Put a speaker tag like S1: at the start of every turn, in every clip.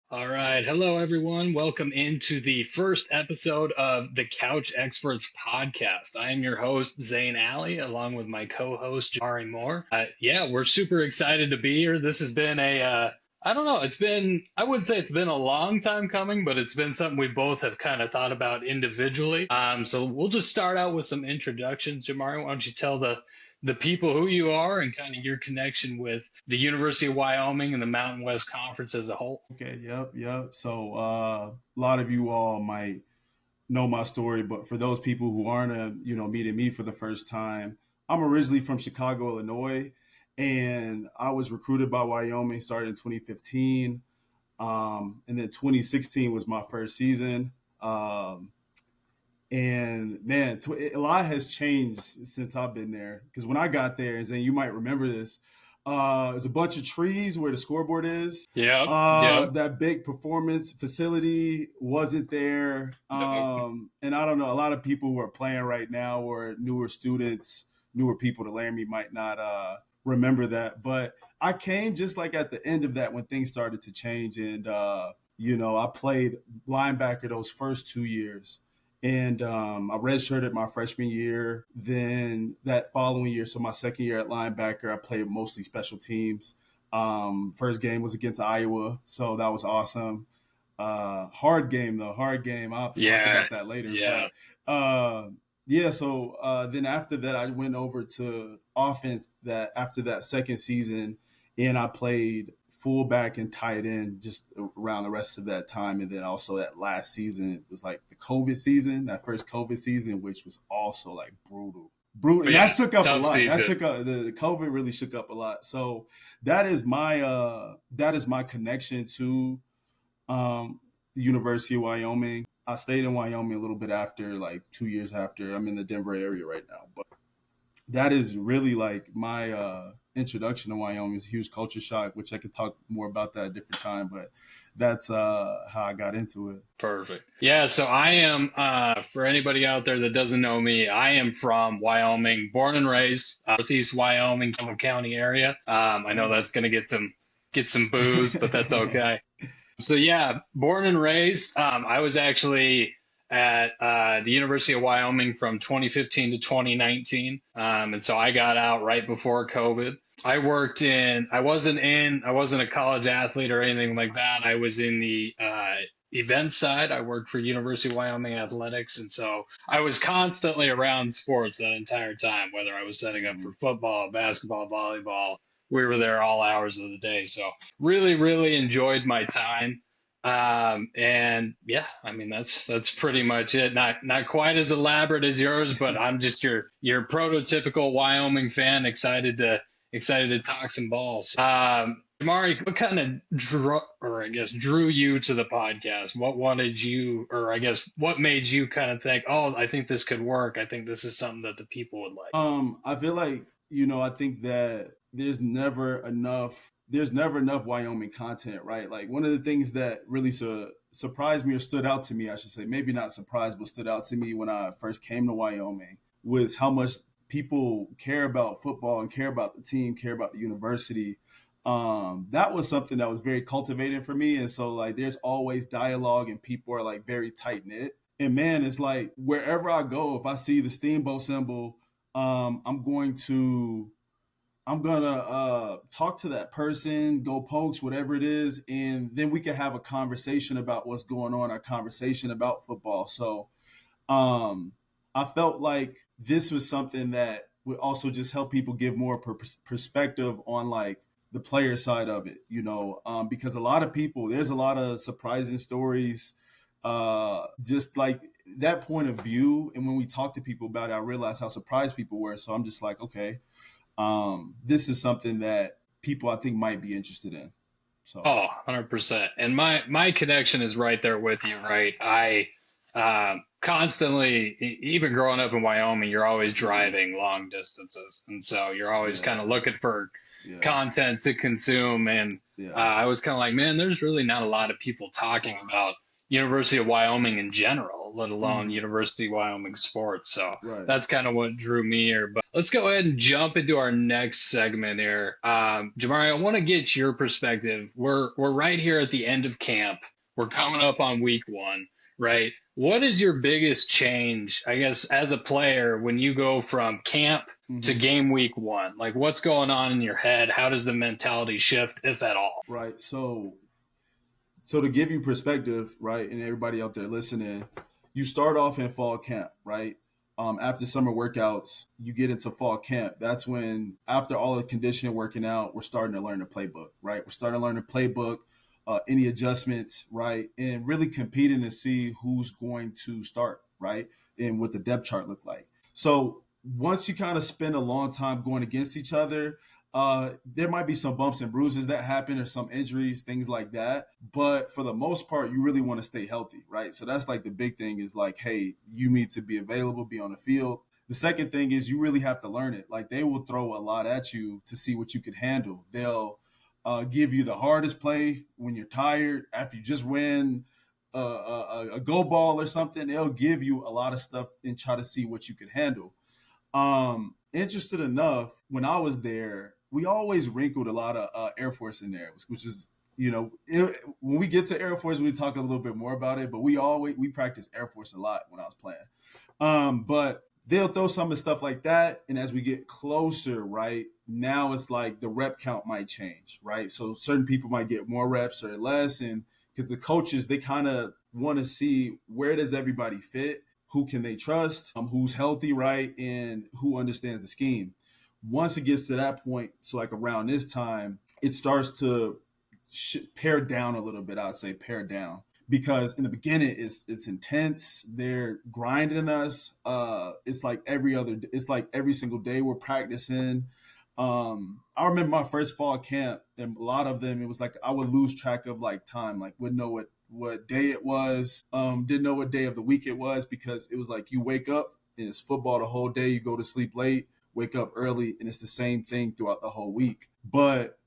S1: All right. Hello, everyone. Welcome into the first episode of the Couch Experts podcast. I am your host, Zane Alley, along with my co host, Jamari Moore. Yeah, we're super excited to be here. This has been I don't know, I wouldn't say it's been a long time coming, but it's been something we both have kind of thought about individually. So we'll just start out with some introductions. Jamari, why don't you tell the people who you are and kind of your connection with the University of Wyoming and the Mountain West Conference as a whole?
S2: Okay, yep. So a lot of you all might know my story, but for those people who aren't, meeting me for the first time, I'm originally from Chicago, Illinois, and I was recruited by Wyoming, started in 2015, and then 2016 was my first season. And man, a lot has changed since I've been there. Because when I got there, and you might remember this, there's a bunch of trees where the scoreboard is.
S1: Yep. Yep.
S2: That big performance facility wasn't there. And I don't know, a lot of people who are playing right now or newer students, newer people to learn me might not remember that. But I came just like at the end of that when things started to change. And, I played linebacker those first 2 years. And I redshirted my freshman year. Then that following year, so my second year at linebacker, I played mostly special teams. First game was against Iowa, so that was awesome. Hard game though, hard game. I'll have to talk
S1: Yeah.
S2: about that later.
S1: Yeah.
S2: But yeah, so then after that, I went over to offense. That after that second season, and I played fullback and tight end just around the rest of that time. And then also that last season, it was like the COVID season, that first COVID season, which was also like brutal. And
S1: Yeah.
S2: that shook up a
S1: Tough
S2: lot. That
S1: season.
S2: shook up the COVID really shook up a lot. So that is my connection to the University of Wyoming. I stayed in Wyoming a little bit after, like 2 years after. I'm in the Denver area right now, but that is really like my introduction to Wyoming. Is a huge culture shock, which I could talk more about that at a different time. But that's how I got into it.
S1: Perfect. Yeah. So I am, for anybody out there that doesn't know me, I am from Wyoming, born and raised, Northeast Wyoming, Trumbull County area. I know that's going to get some boos, but that's okay. So yeah, born and raised. I was actually at the University of Wyoming from 2015 to 2019, and so I got out right before COVID. I wasn't a college athlete or anything like that. I was in the event side. I worked for University of Wyoming athletics, and so I was constantly around sports that entire time. Whether I was setting up for football, basketball, volleyball, we were there all hours of the day. So really, really enjoyed my time. And yeah, I mean that's pretty much it. Not quite as elaborate as yours, but I'm just your prototypical Wyoming fan, excited to talk some balls. Mari, what kind of drew you to the podcast? What wanted you, or I guess what made you kind of think, oh, I think this could work. I think this is something that the people would like.
S2: I feel like I think that there's never enough Wyoming content, right? Like one of the things that really surprised me or stood out to me, I should say, maybe not surprised, but stood out to me when I first came to Wyoming was how much people care about football and care about the team, care about the university. That was something that was very cultivating for me. And so like there's always dialogue and people are like very tight knit. And man, it's like wherever I go, if I see the steamboat symbol, I'm going to talk to that person, go pokes, whatever it is, and then we can have a conversation about what's going on, a conversation about football. So um, I felt like this was something that would also just help people give more perspective on like the player side of it, because there's a lot of surprising stories, just like that point of view. And when we talk to people about it, I realized how surprised people were. So I'm just like, okay, this is something that people I think might be interested in. So
S1: Oh, 100%. And my connection is right there with you, right? I constantly, even growing up in Wyoming, you're always driving long distances. And so you're always kind of
S2: yeah,
S1: looking for
S2: yeah,
S1: content to consume. And
S2: yeah,
S1: I was kind of like, man, there's really not a lot of people talking about University of Wyoming in general, let alone
S2: Mm-hmm.
S1: University of Wyoming sports. So
S2: Right.
S1: that's kind of what drew me here. But let's go ahead and jump into our next segment here. Jamari, I want to get your perspective. We're right here at the end of camp. We're coming up on week one, right? What is your biggest change, I guess, as a player when you go from camp to
S2: Mm-hmm.
S1: game week one? Like, what's going on in your head? How does the mentality shift, if at all?
S2: Right. So to give you perspective, right, and everybody out there listening, you start off in fall camp, right? After summer workouts, you get into fall camp. That's when, after all the conditioning working out, we're starting to learn the playbook, right? We're starting to learn the playbook, any adjustments, right, and really competing to see who's going to start, right, and what the depth chart look like. So once you kind of spend a long time going against each other, there might be some bumps and bruises that happen or some injuries, things like that. But for the most part, you really want to stay healthy, right? So that's like the big thing is like, hey, you need to be available, be on the field. The second thing is you really have to learn it. Like they will throw a lot at you to see what you can handle. They'll give you the hardest play when you're tired after you just win a go ball or something. They'll give you a lot of stuff and try to see what you can handle. Interested enough, when I was there, we always wrinkled a lot of Air Force in there, which is, when we get to Air Force, we talk a little bit more about it. But we practice Air Force a lot when I was playing. But they'll throw some of the stuff like that, and as we get closer, right now, it's like the rep count might change, right? So certain people might get more reps or less, and because the coaches they kind of want to see where does everybody fit, who can they trust, who's healthy, right, and who understands the scheme. Once it gets to that point, so like around this time, it starts to pare down a little bit. I'd say pare down because in the beginning it's intense. They're grinding us. It's like every single day we're practicing. I remember my first fall camp, and a lot of them, it was like I would lose track of like time, like wouldn't know what day it was, didn't know what day of the week it was because it was like you wake up and it's football the whole day, you go to sleep late, wake up early, and it's the same thing throughout the whole week. But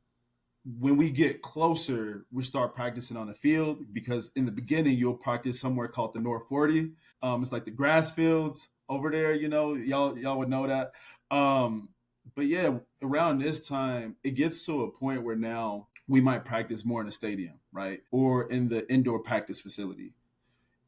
S2: when we get closer, we start practicing on the field because in the beginning you'll practice somewhere called the North 40. It's like the grass fields over there, y'all would know that. But yeah, around this time, it gets to a point where now we might practice more in the stadium, right? Or in the indoor practice facility.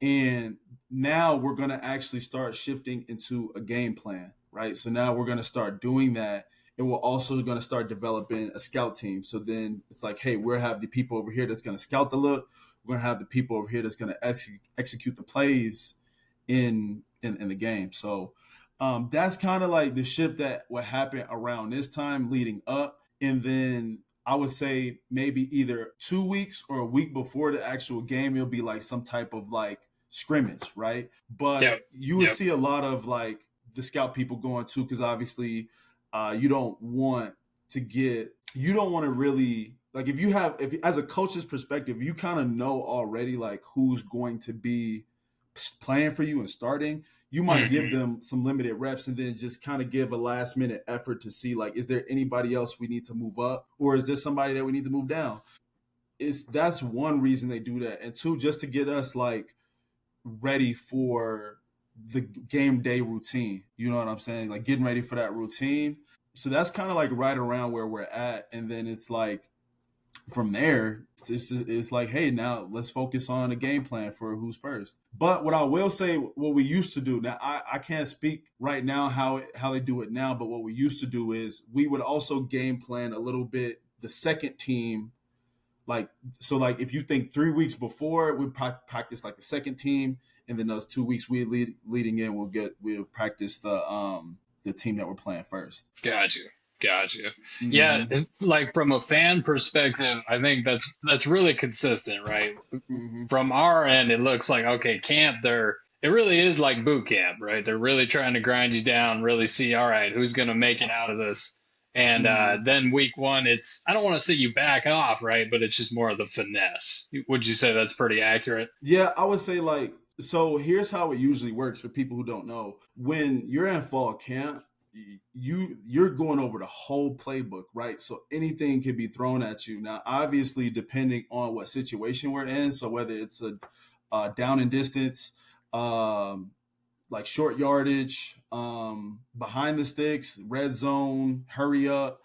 S2: And now we're going to actually start shifting into a game plan, right? So now we're going to start doing that. And we're also going to start developing a scout team. So then it's like, hey, we'll have the people over here that's going to scout the look. We're going to have the people over here that's going to execute the plays in the game. So that's kind of like the shift that would happen around this time leading up. And then I would say maybe either 2 weeks or a week before the actual game, it'll be like some type of like scrimmage, right? But
S1: Yep.
S2: you will
S1: Yep.
S2: see a lot of like the scout people going too, because obviously you don't want you don't want to really like if as a coach's perspective, you kind of know already like who's going to be playing for you and starting. You might give
S1: Hmm.
S2: them some limited reps and then just kind of give a last minute effort to see like, is there anybody else we need to move up, or is there somebody that we need to move down? That's one reason they do that, and two, just to get us like ready for the game day routine. You know what I'm saying? Like getting ready for that routine. So that's kind of like right around where we're at, and then it's like from there, it's like, hey, now let's focus on a game plan for who's first. But what I will say, what we used to do now, I can't speak right now how they do it now, but what we used to do is we would also game plan a little bit the second team. Like, so like if you think 3 weeks before, we practice like the second team, and then those 2 weeks leading in, we'll practice the team that we're playing first.
S1: Gotcha. Gotcha. Yeah,
S2: Mm-hmm.
S1: it's like from a fan perspective, I think that's really consistent, right?
S2: Mm-hmm.
S1: From our end, it looks like okay, camp there. It really is like boot camp, right? They're really trying to grind you down, really see, all right, who's going to make it out of this. And
S2: Mm-hmm.
S1: then week one, it's I don't want to say you back off, right? But it's just more of the finesse. Would you say that's pretty accurate?
S2: Yeah, I would say like, so here's how it usually works for people who don't know. When you're in fall camp, you're going over the whole playbook, right? So anything can be thrown at you. Now, obviously, depending on what situation we're in, so whether it's down and distance, like short yardage, behind the sticks, red zone, hurry up.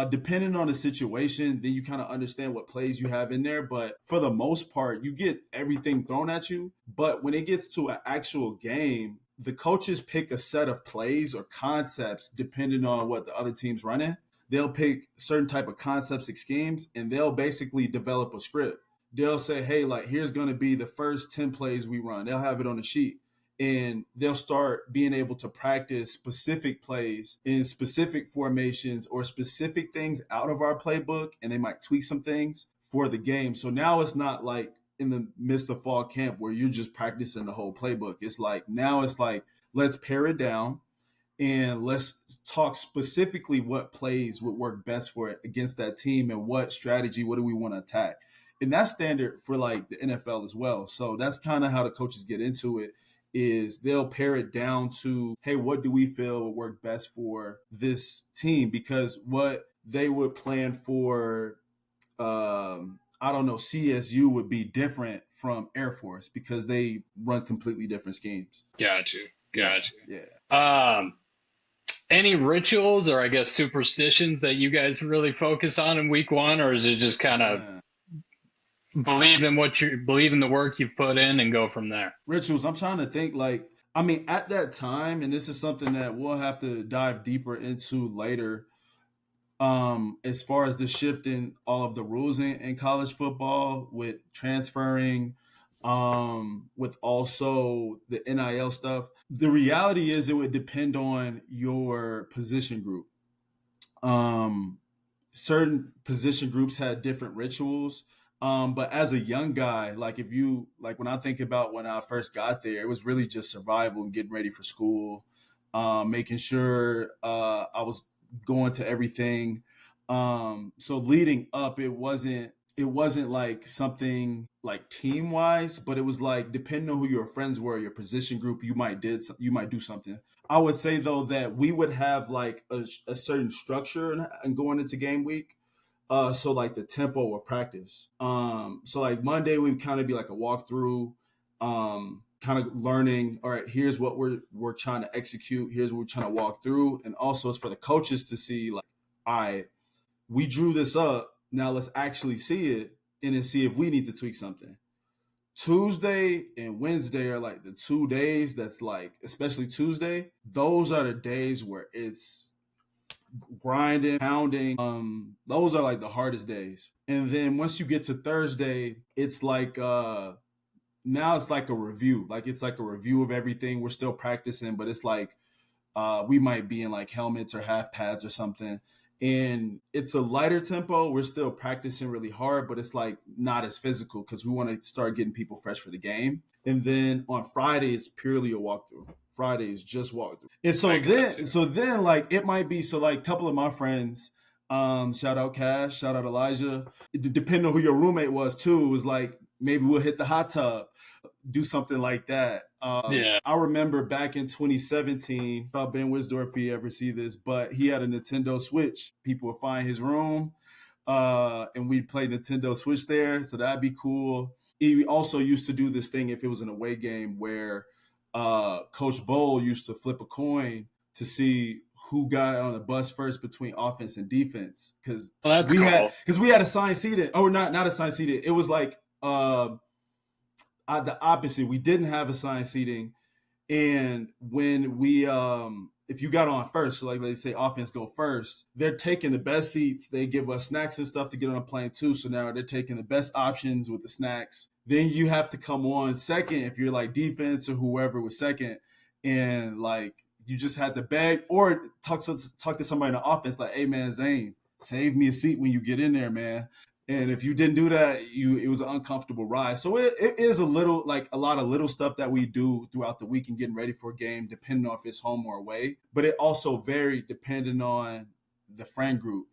S2: Depending on the situation, then you kind of understand what plays you have in there. But for the most part, you get everything thrown at you. But when it gets to an actual game, the coaches pick a set of plays or concepts depending on what the other team's running. They'll pick certain type of concepts and schemes, and they'll basically develop a script. They'll say, hey, like, here's going to be the first 10 plays we run. They'll have it on the sheet. And they'll start being able to practice specific plays in specific formations or specific things out of our playbook, and they might tweak some things for the game. So now it's not like in the midst of fall camp where you're just practicing the whole playbook. It's like now it's like, let's pare it down and let's talk specifically what plays would work best for it against that team and what strategy, what do we want to attack. And that's standard for like the NFL as well. So that's kind of how the coaches get into it. Is they'll pare it down to, hey, what do we feel will work best for this team? Because what they would plan for, I don't know, CSU would be different from Air Force because they run completely different schemes.
S1: Got you.
S2: Yeah.
S1: Any rituals or I guess superstitions that you guys really focus on in week one, or is it just kind of believe in the work you've put in and go from there?
S2: Rituals. I'm trying to think like, I mean, at that time, and this is something that we'll have to dive deeper into later, as far as the shift in all of the rules in college football with transferring, with also the NIL stuff. The reality is it would depend on your position group. Certain position groups had different rituals. But as a young guy, like when I think about when I first got there, it was really just survival and getting ready for school, making sure I was going to everything. So leading up, it wasn't like something like team wise, but it was like depending on who your friends were, your position group, you might do something. I would say though that we would have like a certain structure and going into game week. So like the tempo of practice. So like Monday we would kind of be like a walkthrough, kind of learning. All right, here's what we're trying to execute. Here's what we're trying to walk through, and also it's for the coaches to see like, all right, we drew this up. Now let's actually see it and then see if we need to tweak something. Tuesday and Wednesday are like the 2 days that's like, especially Tuesday, those are the days where it's grinding, pounding. Those are like the hardest days. And then once you get to Thursday, it's like now it's like a review. Like it's like a review of everything. We're still practicing, but it's like we might be in like helmets or half pads or something. And it's a lighter tempo. We're still practicing really hard, but it's like not as physical because we want to start getting people fresh for the game. And then on Friday, it's purely a walkthrough. Friday is just walkthrough. And so then like it might be, so like a couple of my friends, shout out Cash, shout out Elijah. Depending on who your roommate was too, it was like maybe we'll hit the hot tub, do something like that. I remember back in 2017, Ben Wisdorf, if you ever see this, but he had a Nintendo Switch. People would find his room, and we'd play Nintendo Switch there. So that'd be cool. He also used to do this thing if it was an away game where Coach Bowl used to flip a coin to see who got on the bus first between offense and defense. Because we had assigned seating. Oh, not assigned seating. It was like the opposite. We didn't have assigned seating, and when we if you got on first, so like they say offense go first, they're taking the best seats. They give us snacks and stuff to get on a plane too. So now they're taking the best options with the snacks. Then you have to come on second if you're like defense or whoever was second, and like you just had to beg or talk to somebody in the offense like, hey man, Zane, save me a seat when you get in there, man. And if you didn't do that, it was an uncomfortable ride. So it is a lot of little stuff that we do throughout the week and getting ready for a game, depending on if it's home or away. But it also varied depending on the friend group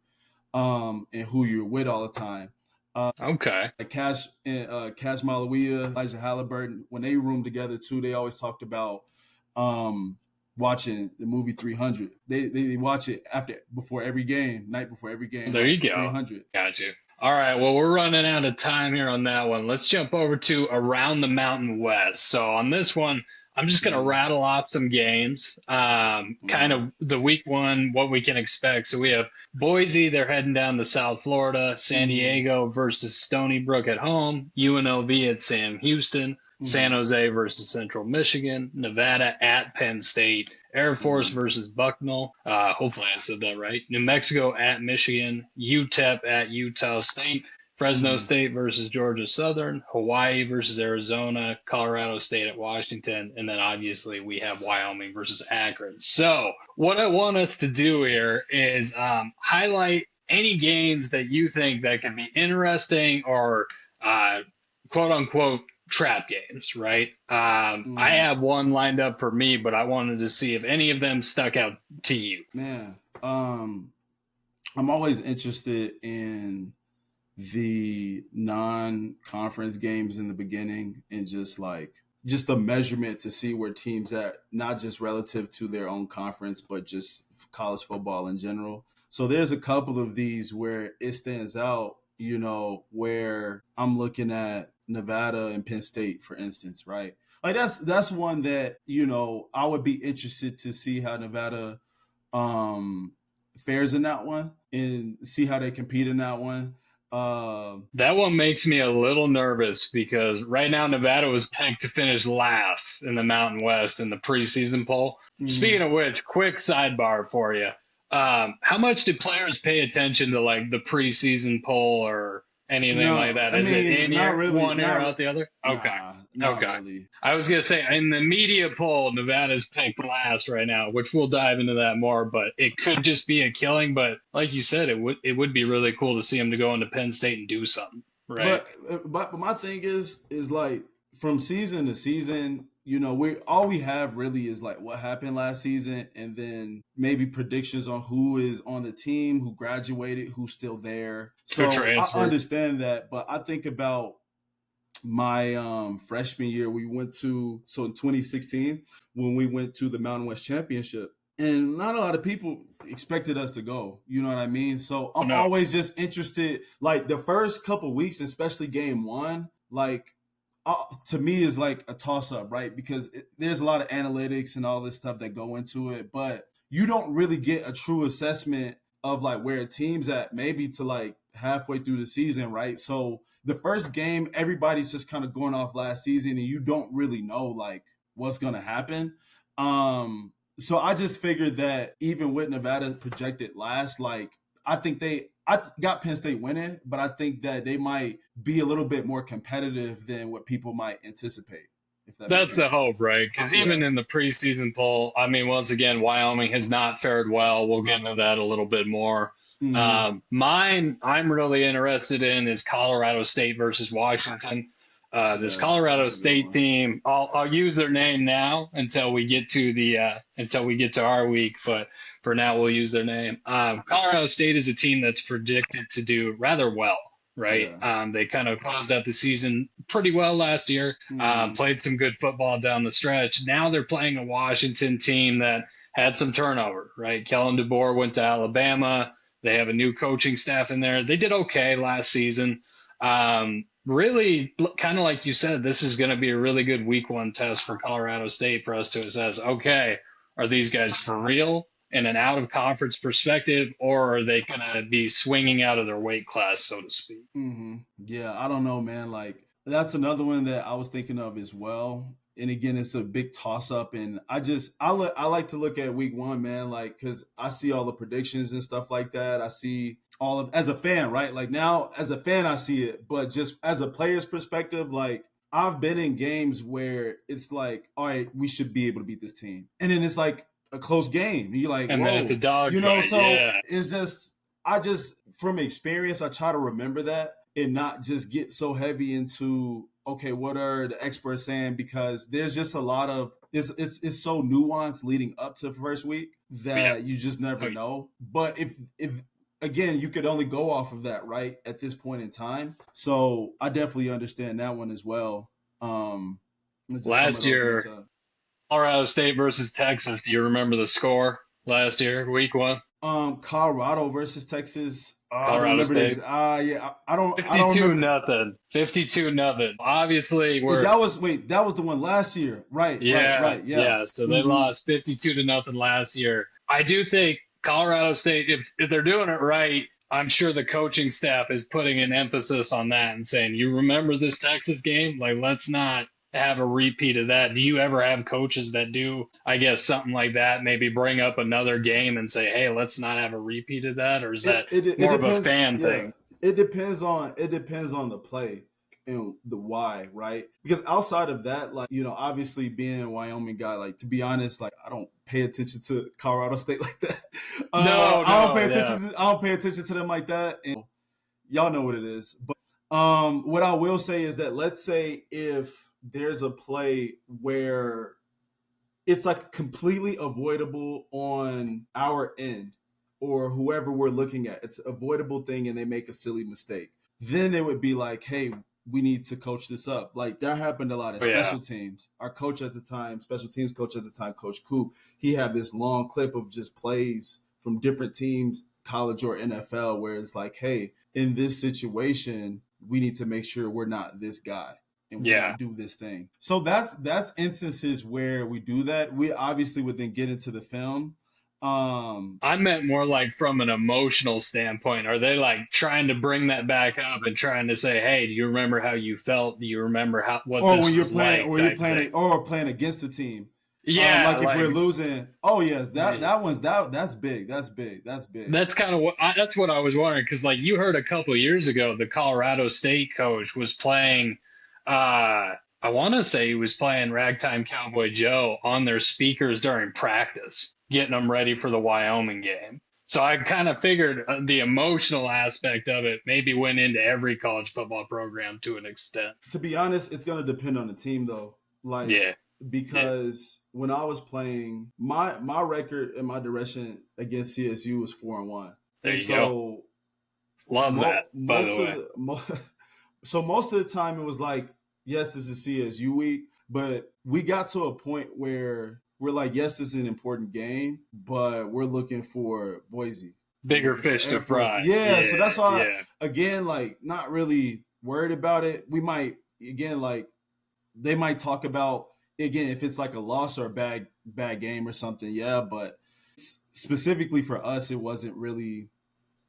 S2: and who you're with all the time.
S1: Okay.
S2: Like Cash Malawia, Elijah Halliburton, when they roomed together too, they always talked about watching the movie 300. They watch it night before every game.
S1: There you go.
S2: 300.
S1: Got you. All right, well, we're running out of time here on that one. Let's jump over to Around the Mountain West. So on this one, I'm just going to
S2: Mm,
S1: rattle off some games, kind
S2: mm,
S1: of the week one, what we can expect. So we have Boise, they're heading down to South Florida, San
S2: mm,
S1: Diego versus Stony Brook at home, UNLV at Sam Houston, San
S2: mm,
S1: Jose versus Central Michigan, Nevada at Penn State, Air Force
S2: mm,
S1: versus Bucknell. Hopefully I said that right. New Mexico at Michigan, UTEP at Utah State, Fresno
S2: mm.
S1: State versus Georgia Southern, Hawaii versus Arizona, Colorado State at Washington, and then obviously we have Wyoming versus Akron. So what I want us to do here is highlight any games that you think that can be interesting or uh, quote unquote trap games, right? I
S2: Mm.
S1: have one lined up for me, but I wanted to see if any of them stuck out to you.
S2: Man, I'm always interested in the non-conference games in the beginning and just the measurement to see where teams at, not just relative to their own conference, but just college football in general. So there's a couple of these where it stands out, where I'm looking at Nevada and Penn State, for instance, right? Like that's one that, I would be interested to see how Nevada um fares in that one and see how they compete in that one.
S1: That one makes me a little nervous because right now Nevada was picked to finish last in the Mountain West in the preseason poll. Speaking
S2: Mhm.
S1: of which, quick sidebar for you. How much do players pay attention to like the preseason poll or anything like
S2: No,
S1: that?
S2: I
S1: Is it
S2: mean,
S1: in
S2: not
S1: ear
S2: really.
S1: one ear out the other? Okay.
S2: Not
S1: Okay.
S2: really.
S1: I was gonna say in the media poll, Nevada's picked last right now, which we'll dive into that more. But it could just be a killing. But like you said, it would be really cool to see him to go into Penn State and do something, right?
S2: But my thing is like from season to season, we all we have really is like what happened last season, and then maybe predictions on who is on the team, who graduated, who's still there.
S1: Who
S2: So I
S1: transferred?
S2: understand that, but I think about my freshman year. We went to so in 2016 when we went to the Mountain West Championship, and not a lot of people expected us to go. You know what I mean? So
S1: Oh
S2: I'm
S1: no,
S2: always just interested. Like the first couple weeks, especially game one, like to me is like a toss up, right? Because there's a lot of analytics and all this stuff that go into it, but you don't really get a true assessment of like where a team's at, maybe to like halfway through the season, right? So the first game, everybody's just kind of going off last season, and you don't really know like what's gonna happen. So I just figured that even with Nevada projected last, like I got Penn State winning, but I think that they might be a little bit more competitive than what people might anticipate, if that makes
S1: that's the
S2: sense.
S1: hope, right? Because
S2: Yeah.
S1: even in the preseason poll, I mean, once again, Wyoming has not fared well. We'll get into that a little bit more.
S2: Mm-hmm.
S1: Mine, I'm really interested in is Colorado State versus Washington. This
S2: Yeah,
S1: Colorado
S2: that's a good
S1: State
S2: one.
S1: team, I'll use their name now until we get to our week, but for now we'll use their name. Colorado State is a team that's predicted to do rather well, right?
S2: Yeah.
S1: They kind of closed out the season pretty well last year.
S2: Mm-hmm.
S1: Played some good football down the stretch. Now they're playing a Washington team that had some turnover, right? Kellen DeBoer went to Alabama. They have a new coaching staff in there. They did okay last season. Really, kind of like you said, this is going to be a really good week one test for Colorado State for us to assess, okay, are these guys for real in an out of conference perspective, or are they going to be swinging out of their weight class, so to speak?
S2: Mm-hmm. Yeah, I don't know, man. Like that's another one that I was thinking of as well. And again, it's a big toss up, and I like to look at week one, man, like because I see all the predictions and stuff like that. I see all of as a fan, right? Like now, as a fan, I see it, but just as a player's perspective, like I've been in games where it's like, all right, we should be able to beat this team, and then it's like a close game. And you're like,
S1: And then it's a
S2: whoa,
S1: dogfight.
S2: so
S1: Yeah.
S2: it's just I just from experience, I try to remember that and not just get so heavy into okay, what are the experts saying? Because there's just a lot of it's so nuanced leading up to the first week
S1: Yeah.
S2: that you just never
S1: Oh,
S2: know. But if again, you could only go off of that right at this point in time. So I definitely understand that one as well. Just some of
S1: last
S2: those
S1: year,
S2: matchups.
S1: Colorado State versus Texas. Do you remember the score last year, week one?
S2: Colorado versus Texas. I don't
S1: Colorado
S2: remember the
S1: State.
S2: exact. Yeah, I don't
S1: 52
S2: remember.
S1: nothing. 52 nothing. Obviously,
S2: Wait,
S1: we're
S2: that was the one last year. Right, right,
S1: yeah,
S2: right. Yeah.
S1: yeah. So they
S2: Mm-hmm.
S1: lost 52 to nothing last year. I do think Colorado State, if they're doing it right, I'm sure the coaching staff is putting an emphasis on that and saying, you remember this Texas game? Like, let's not have a repeat of that. Do you ever have coaches that do, I guess, something like that? Maybe bring up another game and say, hey, let's not have a repeat of that? Or is that
S2: It
S1: more of a
S2: depends.
S1: fan
S2: Yeah,
S1: thing?
S2: it depends on the play and the why, right? Because outside of that, like obviously being a Wyoming guy, like to be honest, like I don't pay attention to Colorado State like that.
S1: No, no, yeah.
S2: I don't pay attention to them like that. And y'all know what it is. But what I will say is that let's say if there's a play where it's like completely avoidable on our end or whoever we're looking at. It's an avoidable thing and they make a silly mistake. Then it would be like, hey, we need to coach this up. Like that happened a lot in
S1: Oh, yeah.
S2: special teams. Our coach at the time, special teams coach at the time, Coach Coop, he had this long clip of just plays from different teams, college or NFL, where it's like, hey, in this situation, we need to make sure we're not this guy and we
S1: Yeah.
S2: don't do this thing. So that's instances where we do that. We obviously would then get into the film.
S1: I meant more like from an emotional standpoint. Are they like trying to bring that back up and trying to say, "Hey, do you remember how you felt? Do you remember what
S2: or
S1: this
S2: when you're
S1: was
S2: playing,
S1: like?" Type thing.
S2: or playing against the team.
S1: Yeah,
S2: Like if
S1: like
S2: we're losing, oh yeah, that's big. That's big.
S1: that's kind of that's what I was wondering because like you heard a couple years ago, the Colorado State coach was playing. I want to say he was playing Ragtime Cowboy Joe on their speakers during practice, getting them ready for the Wyoming game. So I kind of figured the emotional aspect of it maybe went into every college football program to an extent.
S2: To be honest, it's gonna depend on the team though. Like
S1: Yeah, yeah,
S2: because when I was playing, my record and my direction against CSU was 4-1,
S1: there
S2: and
S1: you go.
S2: so
S1: Love that, by the
S2: most of
S1: way.
S2: so most of the time it was like, yes, this is CSU week, but we got to a point where we're like, yes, this is an important game, but we're looking for Boise. We're
S1: Bigger
S2: looking for
S1: fish to
S2: Air Force.
S1: fry.
S2: Yeah, so
S1: Yeah,
S2: that's why
S1: yeah.
S2: again, like not really worried about it. We might again like they might talk about again if it's like a loss or a bad game or something, yeah, but specifically for us it wasn't really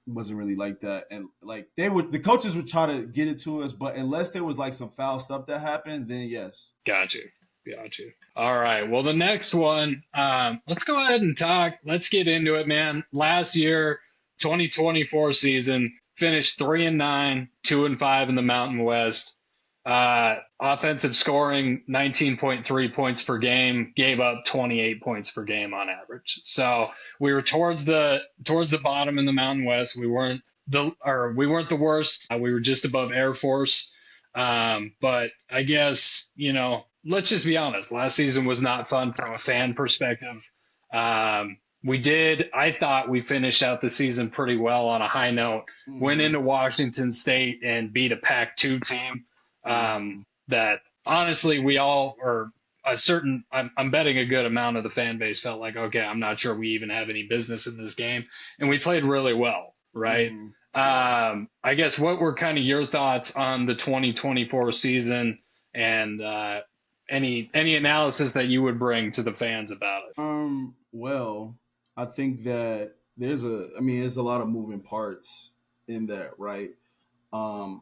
S2: like that. And like the coaches would try to get it to us, but unless there was like some foul stuff that happened, then yes.
S1: Got you. Got you. All right. Well, the next one, let's go ahead and talk. Let's get into it, man. Last year, 2024 season, finished 3-9, 2-5 in the Mountain West. Offensive scoring 19.3 points per game, gave up 28 points per game on average. So we were towards the bottom in the Mountain West. We weren't the worst. We were just above Air Force. But I guess, let's just be honest. Last season was not fun from a fan perspective. I thought we finished out the season pretty well on a high note. Went
S2: Mm-hmm.
S1: into Washington State and beat a Pac-2 team.
S2: Mm-hmm.
S1: That honestly, we all, or I'm betting a good amount of the fan base felt like, okay, I'm not sure we even have any business in this game. And we played really well, right?
S2: Mm-hmm. Yeah.
S1: I guess what were kind of your thoughts on the 2024 season and any analysis that you would bring to the fans about it?
S2: Well, I think that there's a lot of moving parts in that, right?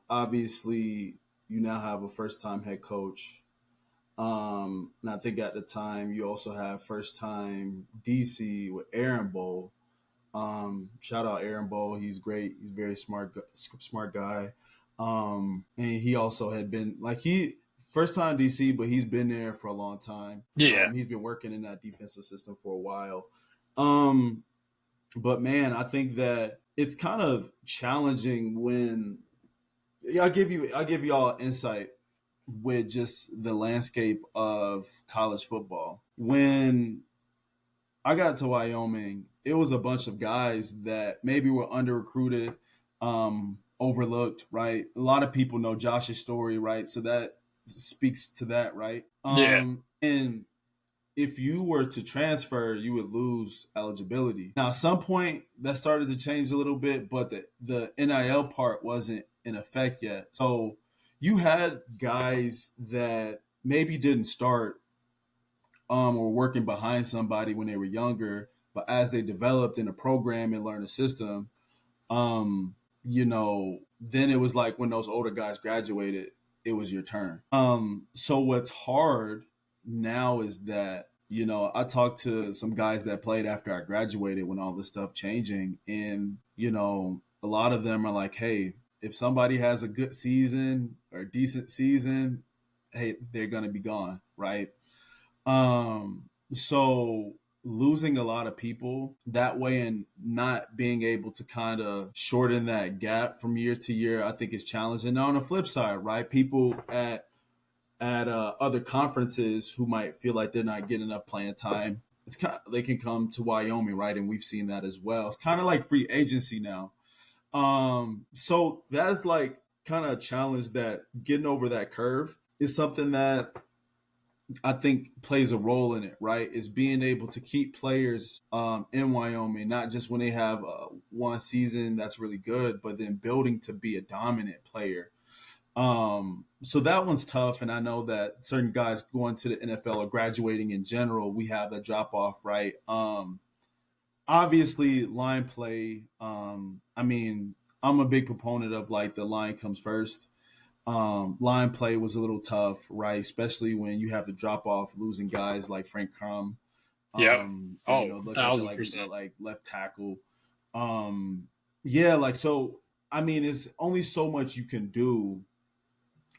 S2: Obviously you now have a first time head coach. And I think at the time you also have first time DC with Aaron Bowl. Shout out Aaron Bowl. He's great. He's a very smart guy. And he also had been like he first time DC, but he's been there for a long time.
S1: Yeah,
S2: He's been working in that defensive system for a while. Um, but man, I think that it's kind of challenging when I'll give you all insight with just the landscape of college football. When I got to Wyoming, it was a bunch of guys that maybe were under recruited, overlooked, right? A lot of people know Josh's story, right? So that speaks to that, right?
S1: yeah,
S2: And if you were to transfer, you would lose eligibility. Now, at some point, that started to change a little bit, but the NIL part wasn't in effect yet. So you had guys that maybe didn't start or working behind somebody when they were younger, but as they developed in a program and learned a system, then it was like when those older guys graduated, it was your turn. So what's hard now is that, I talked to some guys that played after I graduated when all this stuff changing, and a lot of them are like, hey, if somebody has a good season or a decent season, hey, they're gonna be gone, right? So losing a lot of people that way and not being able to kind of shorten that gap from year to year, I think is challenging. Now, on the flip side, right, people at other conferences who might feel like they're not getting enough playing time, they can come to Wyoming, right, and we've seen that as well. It's kind of like free agency now. So that's like kind of a challenge, that getting over that curve is something that I think plays a role in it, right? Is being able to keep players in Wyoming, not just when they have one season that's really good, but then building to be a dominant player. So that one's tough. And I know that certain guys going to the NFL or graduating in general, we have that drop off, right? Obviously, line play. I mean, I'm a big proponent of like the line comes first. Line play was a little tough, right? Especially when you have to drop off, losing guys like Frank Crum.
S1: Yep. Oh,
S2: Look at the,
S1: thousand
S2: like the,
S1: percent.
S2: like left tackle. Yeah, like so. I mean, it's only so much you can do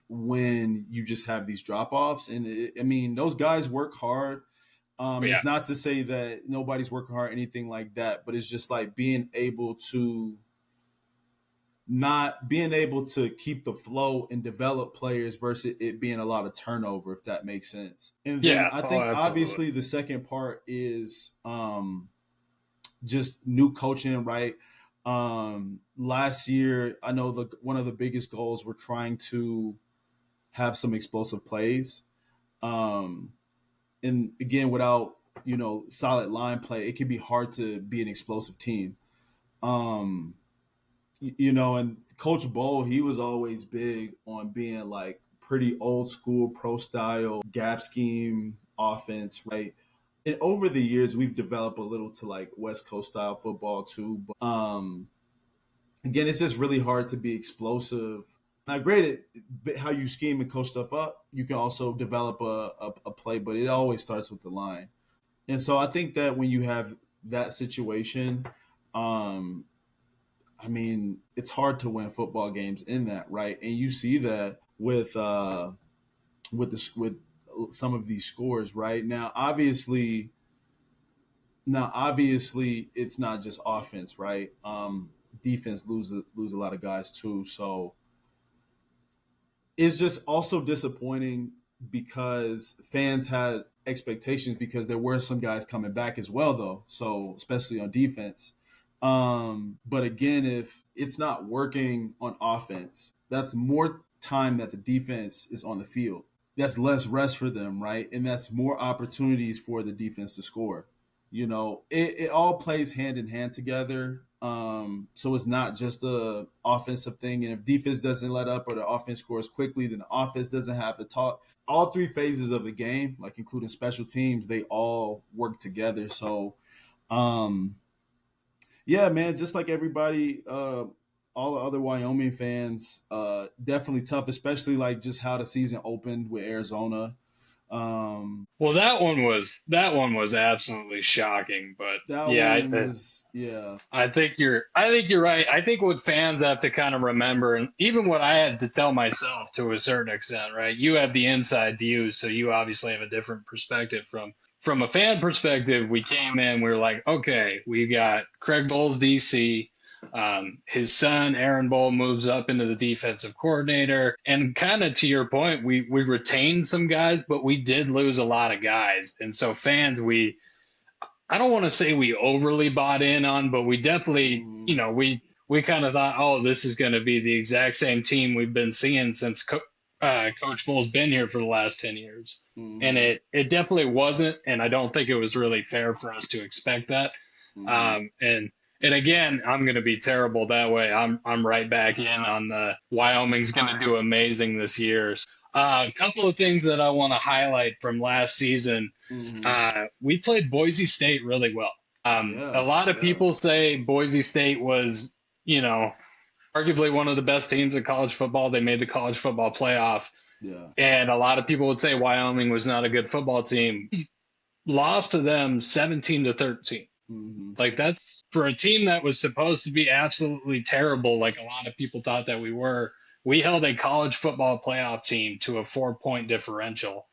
S2: when you just have these drop offs, and I mean, those guys work hard.
S1: Yeah.
S2: It's not to say that nobody's working hard, anything like that, but it's just like being able to not being able to keep the flow and develop players versus it being a lot of turnover, if that makes sense. And then
S1: Yeah.
S2: I
S1: Oh,
S2: think
S1: absolutely.
S2: obviously the second part is just new coaching, right? Last year, I know one of the biggest goals we're trying to have some explosive plays. Um, and again, without solid line play, it can be hard to be an explosive team. Um, and Coach Bowl, he was always big on being like pretty old school pro style gap scheme offense, right? And over the years, we've developed a little to like West Coast style football too. But again, it's just really hard to be explosive. Now, granted, how you scheme and coach stuff up, you can also develop a play, but it always starts with the line. And so I think that when you have that situation, um, I mean, it's hard to win football games in that, right? And you see that with some of these scores, right? Now obviously it's not just offense, right? Defense lose a lot of guys too. So it's just also disappointing because fans had expectations because there were some guys coming back as well though. So especially on defense. But again, if it's not working on offense, that's more time that the defense is on the field. That's less rest for them, right? And that's more opportunities for the defense to score. It all plays hand in hand together. So it's not just a offensive thing. And if defense doesn't let up or the offense scores quickly, then the offense doesn't have to talk. All three phases of the game, like including special teams, they all work together. So, um, yeah, man, just like everybody, all the other Wyoming fans, definitely tough, especially like just how the season opened with Arizona.
S1: Well, that one was absolutely shocking, but
S2: That
S1: yeah,
S2: one was, yeah.
S1: I think you're right. I think what fans have to kind of remember, and even what I had to tell myself to a certain extent, right? You have the inside view, so you obviously have a different perspective from a fan perspective. We came in, we were like, okay, we got Craig Bowles, DC. His son Aaron Bowl moves up into the defensive coordinator, and kind of to your point, we retained some guys, but we did lose a lot of guys, and so fans, I don't want to say we overly bought in on, but we definitely,
S2: Mm,
S1: we kind of thought, oh, this is going to be the exact same team we've been seeing since Coach Bull's been here for the last 10 years. And
S2: Mm-hmm.
S1: it definitely wasn't, and I don't think it was really fair for us to expect that.
S2: Mm-hmm.
S1: And again, I'm going to be terrible that way. I'm right back in on the Wyoming's going to do amazing this year. A couple of things that I want to highlight from last season.
S2: Mm-hmm.
S1: We played Boise State really well. A
S2: Yeah.
S1: lot of
S2: Yeah.
S1: people say Boise State was, you know, arguably one of the best teams in college football. They made the college football playoff.
S2: Yeah.
S1: And a lot of people would say Wyoming was not a good football team. Lost to them 17-13.
S2: Mm-hmm.
S1: Like that's for a team that was supposed to be absolutely terrible, like a lot of people thought that we were. We held a college football playoff team to a 4 point differential.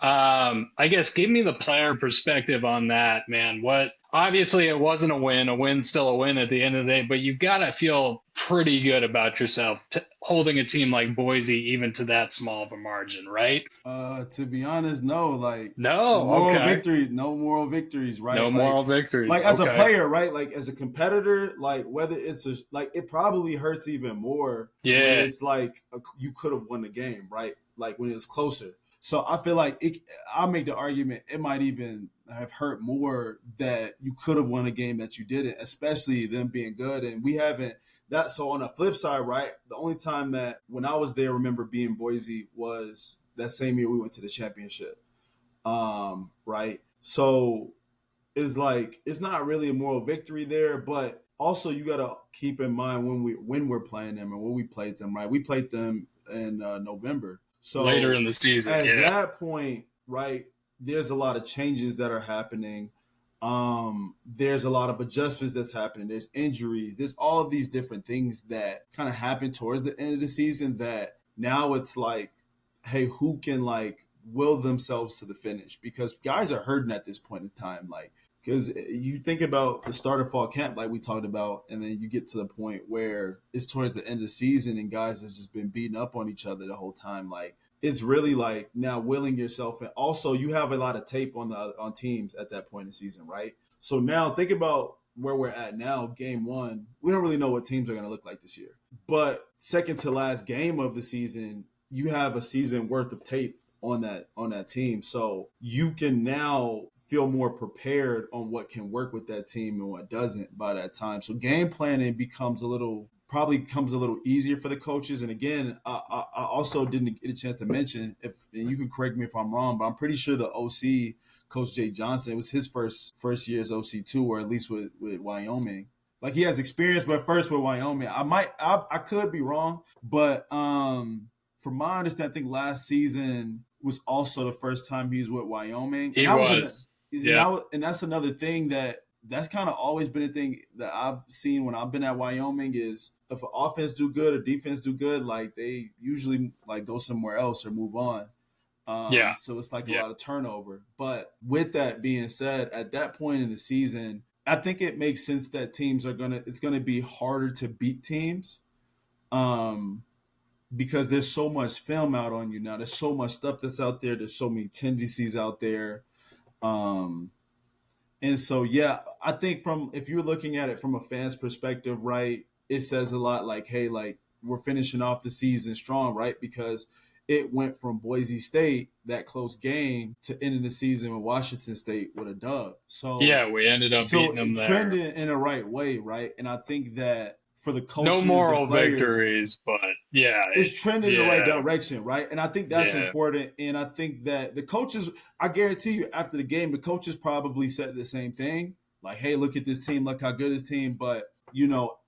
S1: I guess give me the player perspective on that, man. What obviously it wasn't a win. A win's still a win at the end of the day, but you've got to feel pretty good about yourself holding a team like Boise even to that small of a margin, right?
S2: To be honest, no. Like the
S1: No,
S2: moral
S1: okay.
S2: victory, no moral victories,
S1: No
S2: right?
S1: moral victories.
S2: Like as a
S1: Okay.
S2: player, right? Like as a competitor, like whether it's a like it probably hurts even more when
S1: Yeah.
S2: it's like you could have won the game, right? Like when it's closer. So I feel like I'll make the argument it might even have hurt more that you could have won a game that you didn't, especially them being good. And we haven't that. So on the flip side, right? The only time that when I was there, remember being Boise was that same year we went to the championship. Right. So it's like it's not really a moral victory there, but also you got to keep in mind when we're playing them and when we played them. Right, we played them in November,
S1: Later
S2: so
S1: in the season.
S2: at
S1: Yeah.
S2: that point, right, there's a lot of changes that are happening. There's a lot of adjustments that's happening. There's injuries. There's all of these different things that kind of happen towards the end of the season. That now it's like, hey, who can like will themselves to the finish? Because guys are hurting at this point in time. Like, because you think about the start of fall camp, like we talked about, and then you get to the point where it's towards the end of the season, and guys have just been beating up on each other the whole time. Like, it's really like now willing yourself, and also you have a lot of tape on teams at that point in the season, right? So now think about where we're at now. Game one, we don't really know what teams are going to look like this year, but second to last game of the season, you have a season worth of tape on that team, so you can now feel more prepared on what can work with that team and what doesn't by that time. So game planning becomes a little easier for the coaches. And again, I also didn't get a chance to mention if and you can correct me if I'm wrong, but I'm pretty sure the OC, Coach Jay Johnson, it was his first year as OC too, or at least with Wyoming. Like he has experience, but first with Wyoming, I could be wrong, but from my understanding, I think last season was also the first time he was with Wyoming, and
S1: He was. Yeah.
S2: and that's another thing that's kind of always been a thing that I've seen when I've been at Wyoming is if an offense do good or defense do good, like they usually like go somewhere else or move on.
S1: Yeah.
S2: So it's like a
S1: Yeah.
S2: lot of turnover. But with that being said, at that point in the season, I think it makes sense that it's gonna be harder to beat teams. Um, because there's so much film out on you now. There's so much stuff that's out there. There's so many tendencies out there. Um, and so, yeah, I think from if you're looking at it from a fan's perspective, right, it says a lot like, hey, like we're finishing off the season strong, right? Because it went from Boise State, that close game, to ending the season with Washington State with a dub. So,
S1: Yeah. We ended up beating
S2: so
S1: them
S2: it
S1: there.
S2: trended in the right way, right? And I think that for the
S1: No
S2: coaches, the
S1: moral
S2: players,
S1: victories, but yeah.
S2: it's trending in the right
S1: Yeah.
S2: direction, right? And I think that's
S1: Yeah.
S2: important. And I think that the coaches, I guarantee you, after the game, the coaches probably said the same thing. Like, hey, look at this team, look how good this team. But,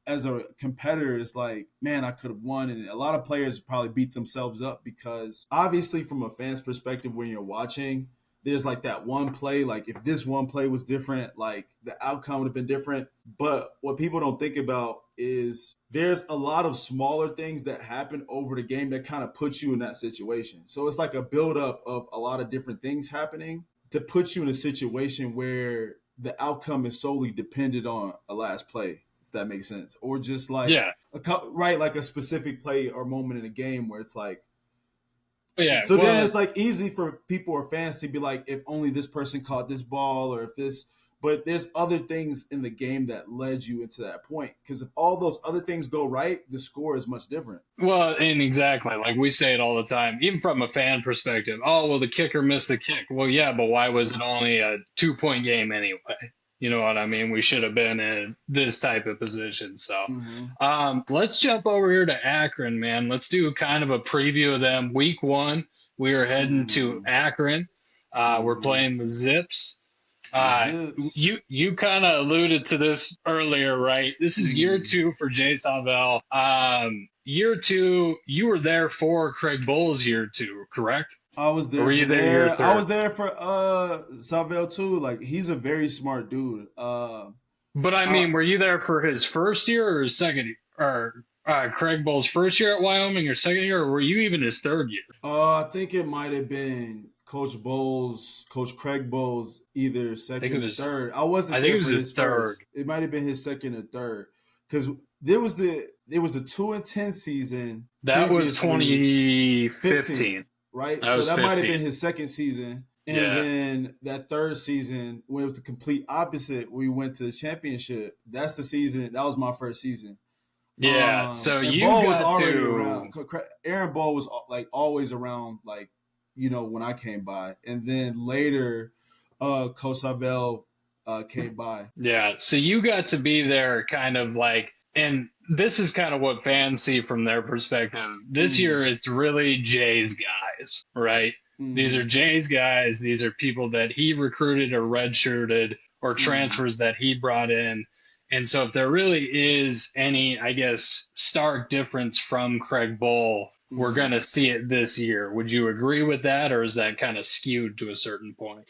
S2: as a competitor, it's like, man, I could have won. And a lot of players probably beat themselves up because obviously from a fan's perspective, when you're watching, there's like that one play, like if this one play was different, like the outcome would have been different. But what people don't think about is there's a lot of smaller things that happen over the game that kind of put you in that situation. So it's like a buildup of a lot of different things happening to put you in a situation where the outcome is solely dependent on a last play, if that makes sense. Or just like
S1: Yeah.
S2: like a specific play or moment in a game where it's like,
S1: Yeah.
S2: so then
S1: Well,
S2: it's like easy for people or fans to be like, if only this person caught this ball, or if this but there's other things in the game that led you into that point. Because if all those other things go right, the score is much different.
S1: Well, and exactly, like we say it all the time, even from a fan perspective. Oh, well, the kicker missed the kick. Well, yeah, but why was it only a 2 point game anyway? You know what I mean? We should have been in this type of position. So,
S2: Mm-hmm.
S1: let's jump over here to Akron, man. Let's do kind of a preview of them. Week 1, we are heading to
S2: Mm-hmm.
S1: Akron. We're
S2: Mm-hmm.
S1: playing the Zips.
S2: The
S1: Uh,
S2: Zips.
S1: you kind of alluded to this earlier, right? This is year
S2: Mm-hmm.
S1: 2 for Jay Savell. Year 2, you were there for Craig Bull's year 2, correct?
S2: I was
S1: Or
S2: there
S1: were
S2: for
S1: you there year
S2: there. I
S1: 3rd?
S2: was there for Savell too. Like he's a very smart dude.
S1: But I
S2: I
S1: mean, were you there for his first year or his second, or Craig Bull's first year at Wyoming or second year, or were you even his 3rd year?
S2: I think it might have been Coach Craig Bowles, either
S1: I think it
S2: second or
S1: was,
S2: third. I wasn't
S1: I think it
S2: there
S1: was
S2: for
S1: his
S2: his
S1: third.
S2: first. It might have been his second or third, because there was a 2-10 season
S1: That was
S2: previously,
S1: 2015.
S2: 15, right?
S1: That
S2: So
S1: was
S2: that might have
S1: 15.
S2: been his second season. And
S1: Yeah.
S2: then that third season, when it was the complete opposite, we went to the championship. That's the season. That was my first season.
S1: Yeah. So
S2: And
S1: you
S2: Ball was
S1: got
S2: already
S1: to,
S2: around. Aaron Ball was like always around, like when I came by, and then later, Coach Savell came by.
S1: yeah. So you got to be there kind of like, and this is kind of what fans see from their perspective. This
S2: Mm-hmm.
S1: year is really Jay's guys, right? These are
S2: Mm-hmm.
S1: Jay's guys. These are people that he recruited or redshirted or
S2: Mm-hmm.
S1: transfers that he brought in. And so if there really is any, I guess, stark difference from Craig Bull, we're
S2: Mm-hmm.
S1: going to see it this year. Would you agree with that, or is that kind of skewed to a certain point?